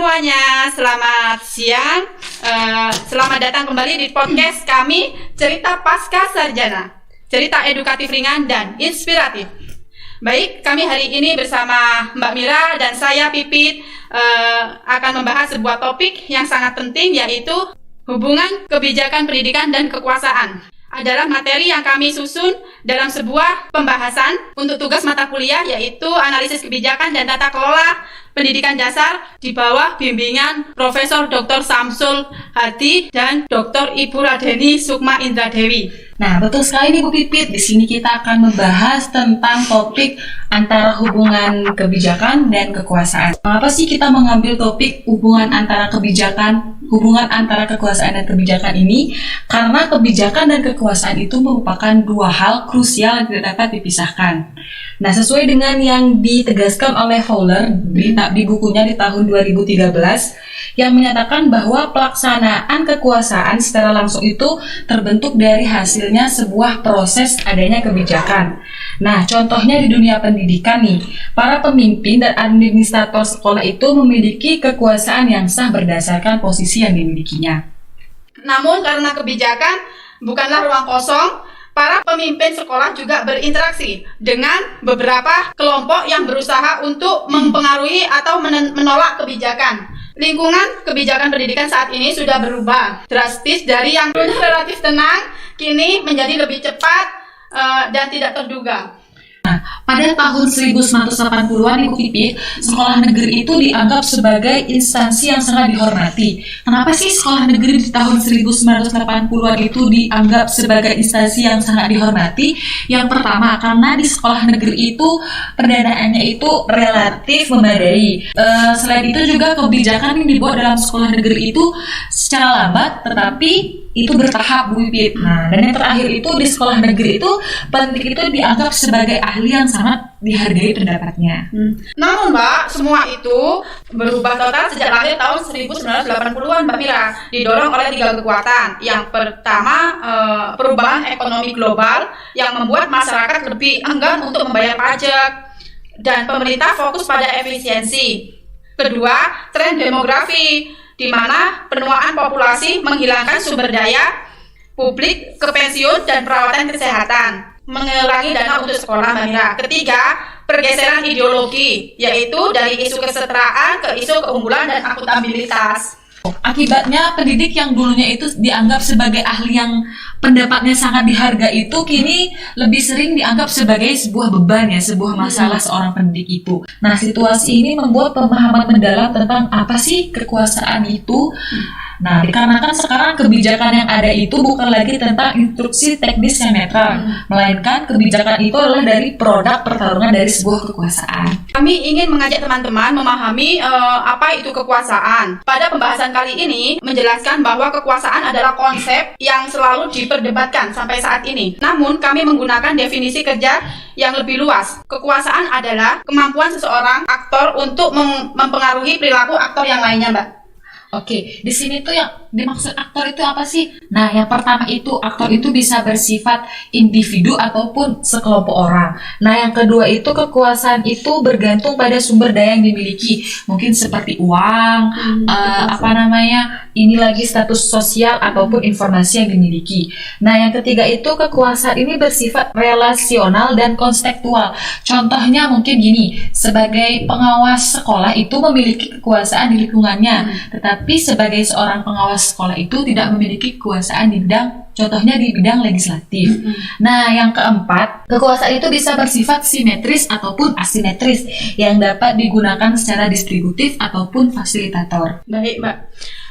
semuanya, selamat siang. Selamat datang kembali di podcast kami, Cerita Pasca Sarjana. Cerita edukatif ringan dan inspiratif. Baik, kami hari ini bersama Mbak Mira dan saya Pipit akan membahas sebuah topik yang sangat penting, yaitu hubungan kebijakan pendidikan dan kekuasaan. Adalah materi yang kami susun dalam sebuah pembahasan untuk tugas mata kuliah, yaitu analisis kebijakan dan tata kelola pendidikan dasar di bawah bimbingan Profesor Dr. Samsul Hadi dan Dr. Ibu Radeni Sukma Indradewi. Nah, betul sekali nih Bu Pipit. Di sini kita akan membahas tentang topik antara hubungan kebijakan dan kekuasaan. Mengapa sih kita mengambil topik hubungan antara kekuasaan dan kebijakan ini? Karena kebijakan dan kekuasaan itu merupakan dua hal krusial yang tidak dapat dipisahkan. Nah, sesuai dengan yang ditegaskan oleh Fowler di bukunya di tahun 2013 yang menyatakan bahwa pelaksanaan kekuasaan secara langsung itu terbentuk dari hasilnya sebuah proses adanya kebijakan. Nah, contohnya di dunia pendidikan nih, para pemimpin dan administrator sekolah itu memiliki kekuasaan yang sah berdasarkan posisi yang dimilikinya. Namun karena kebijakan bukanlah ruang kosong, para pemimpin sekolah juga berinteraksi dengan beberapa kelompok yang berusaha untuk mempengaruhi atau menolak kebijakan. Lingkungan kebijakan pendidikan saat ini sudah berubah drastis dari yang dulunya relatif tenang, kini menjadi lebih cepat dan tidak terduga. Nah, pada tahun 1980-an Ibu Pipit, sekolah negeri itu dianggap sebagai instansi yang sangat dihormati. Kenapa sih sekolah negeri di tahun 1980-an itu dianggap sebagai instansi yang sangat dihormati? Yang pertama, karena di sekolah negeri itu pendanaannya itu relatif memadai. Selain itu juga kebijakan yang dibuat dalam sekolah negeri itu secara lambat, tetapi itu bertahap Bu Pipit. Nah, dan yang terakhir itu di sekolah negeri itu pendidik itu dianggap sebagai ahli yang sangat dihargai pendapatnya. Namun Mbak, semua itu berubah total sejak lahir tahun 1980-an Mbak Mira, didorong oleh tiga kekuatan. Yang pertama, perubahan ekonomi global yang membuat masyarakat lebih enggan untuk membayar pajak dan pemerintah fokus pada efisiensi. Kedua, tren demografi di mana penuaan populasi menghilangkan sumber daya publik ke pensiun dan perawatan kesehatan, mengurangi dana untuk sekolah Mbak Mira. Ketiga, pergeseran ideologi, yaitu dari isu kesetaraan ke isu keunggulan dan akuntabilitas. Akibatnya pendidik yang dulunya itu dianggap sebagai ahli yang pendapatnya sangat dihargai itu kini lebih sering dianggap sebagai sebuah beban ya, sebuah masalah seorang pendidik itu. Nah, situasi ini membuat pemahaman mendalam tentang apa sih kekuasaan itu. Nah, dikarenakan sekarang kebijakan yang ada itu bukan lagi tentang instruksi teknis yang netral, melainkan kebijakan itu adalah dari produk pertarungan dari sebuah kekuasaan. Kami ingin mengajak teman-teman memahami apa itu kekuasaan. Pada pembahasan kali ini menjelaskan bahwa kekuasaan adalah konsep yang selalu diperdebatkan sampai saat ini. Namun kami menggunakan definisi kerja yang lebih luas. Kekuasaan adalah kemampuan seseorang aktor untuk mempengaruhi perilaku aktor yang lainnya, Mbak. Oke, di sini tuh yang dimaksud aktor itu apa sih? Nah, yang pertama itu aktor itu bisa bersifat individu ataupun sekelompok orang. Nah, yang kedua itu kekuasaan itu bergantung pada sumber daya yang dimiliki. Mungkin seperti uang, ini lagi status sosial ataupun informasi yang dimiliki. Nah, yang ketiga itu kekuasaan ini bersifat relasional dan konstektual. Contohnya mungkin gini, sebagai pengawas sekolah itu memiliki kekuasaan di lingkungannya, tetapi sebagai seorang pengawas sekolah itu tidak memiliki kekuasaan di bidang legislatif. Nah, yang keempat, kekuasaan itu bisa bersifat simetris ataupun asimetris yang dapat digunakan secara distributif ataupun fasilitator. Baik, Mbak.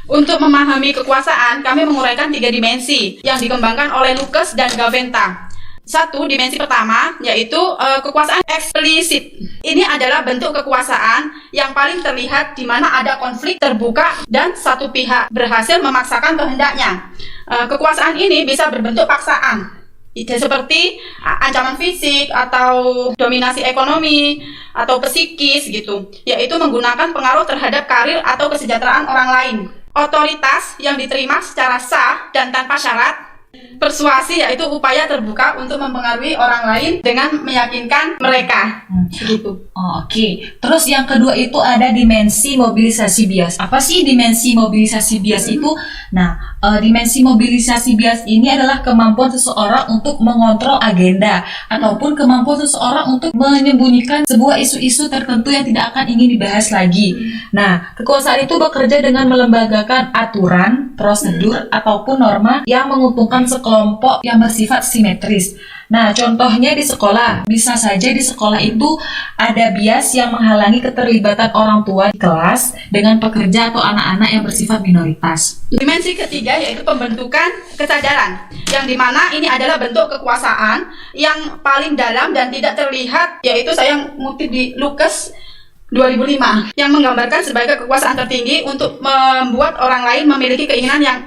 Untuk memahami kekuasaan, kami menguraikan 3 dimensi yang dikembangkan oleh Lucas dan Gaventa. Satu, dimensi pertama, yaitu kekuasaan eksplisit. Ini adalah bentuk kekuasaan yang paling terlihat di mana ada konflik terbuka dan satu pihak berhasil memaksakan kehendaknya. Kekuasaan ini bisa berbentuk paksaan, seperti ancaman fisik atau dominasi ekonomi atau psikis gitu, yaitu menggunakan pengaruh terhadap karir atau kesejahteraan orang lain. Otoritas yang diterima secara sah dan tanpa syarat Persuasi yaitu upaya terbuka untuk mempengaruhi orang lain dengan meyakinkan mereka. Begitu. Oh, oke. Terus yang kedua itu ada dimensi mobilisasi bias. Apa sih dimensi mobilisasi bias itu? Nah, dimensi mobilisasi bias ini adalah kemampuan seseorang untuk mengontrol agenda ataupun kemampuan seseorang untuk menyembunyikan sebuah isu-isu tertentu yang tidak akan ingin dibahas lagi. Nah, kekuasaan itu bekerja dengan melembagakan aturan, prosedur, ataupun norma yang menguntungkan sekelompok yang bersifat simetris. Nah, contohnya di sekolah, bisa saja di sekolah itu ada bias yang menghalangi keterlibatan orang tua di kelas dengan pekerja atau anak-anak yang bersifat minoritas. Dimensi ketiga yaitu pembentukan kesadaran, yang dimana ini adalah bentuk kekuasaan yang paling dalam dan tidak terlihat, yaitu saya ngutip di Lukas 2005 yang menggambarkan sebagai kekuasaan tertinggi untuk membuat orang lain memiliki keinginan yang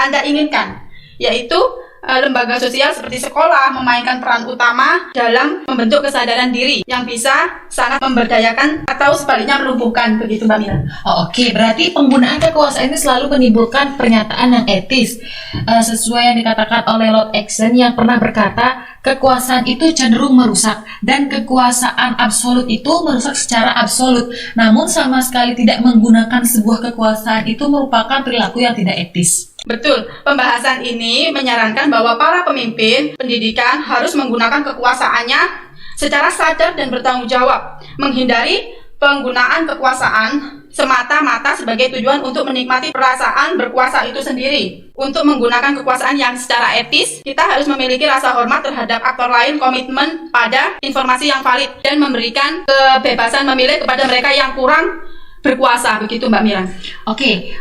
Anda inginkan, yaitu lembaga sosial seperti sekolah memainkan peran utama dalam membentuk kesadaran diri yang bisa sangat memberdayakan atau sebaliknya melumpuhkan, begitu Mbak Mira. Oh, oke. Berarti penggunaan kekuasaan ini selalu menimbulkan pernyataan yang etis, sesuai yang dikatakan oleh Lord Acton yang pernah berkata, kekuasaan itu cenderung merusak dan kekuasaan absolut itu merusak secara absolut. Namun sama sekali tidak menggunakan sebuah kekuasaan itu merupakan perilaku yang tidak etis. Betul, pembahasan ini menyarankan bahwa para pemimpin pendidikan harus menggunakan kekuasaannya secara sadar dan bertanggung jawab, menghindari penggunaan kekuasaan semata-mata sebagai tujuan untuk menikmati perasaan berkuasa itu sendiri. Untuk menggunakan kekuasaan yang secara etis, kita harus memiliki rasa hormat terhadap aktor lain, komitmen pada informasi yang valid, dan memberikan kebebasan memilih kepada mereka yang kurang berkuasa, begitu Mbak Mira. Oke,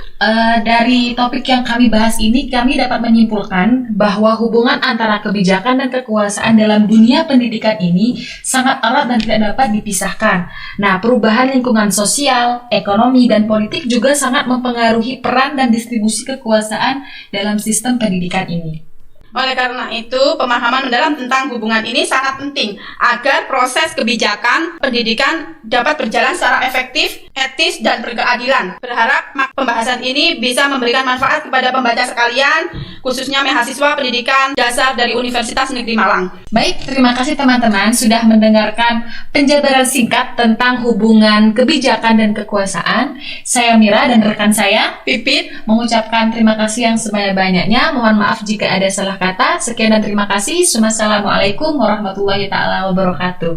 dari topik yang kami bahas ini, kami dapat menyimpulkan bahwa hubungan antara kebijakan dan kekuasaan dalam dunia pendidikan ini sangat erat dan tidak dapat dipisahkan. Nah, perubahan lingkungan sosial, ekonomi, dan politik juga sangat mempengaruhi peran dan distribusi kekuasaan dalam sistem pendidikan ini. Oleh karena itu, pemahaman mendalam tentang hubungan ini sangat penting agar proses kebijakan pendidikan dapat berjalan secara efektif, etis, dan berkeadilan. Berharap pembahasan ini bisa memberikan manfaat kepada pembaca sekalian, khususnya mahasiswa pendidikan dasar dari Universitas Negeri Malang. Baik, terima kasih teman-teman sudah mendengarkan penjabaran singkat tentang hubungan kebijakan dan kekuasaan. Saya Mira dan rekan saya Pipit mengucapkan terima kasih yang sebanyak-banyaknya. Mohon maaf jika ada salah kata. Sekian dan terima kasih. Wassalamualaikum warahmatullahi taala wabarakatuh.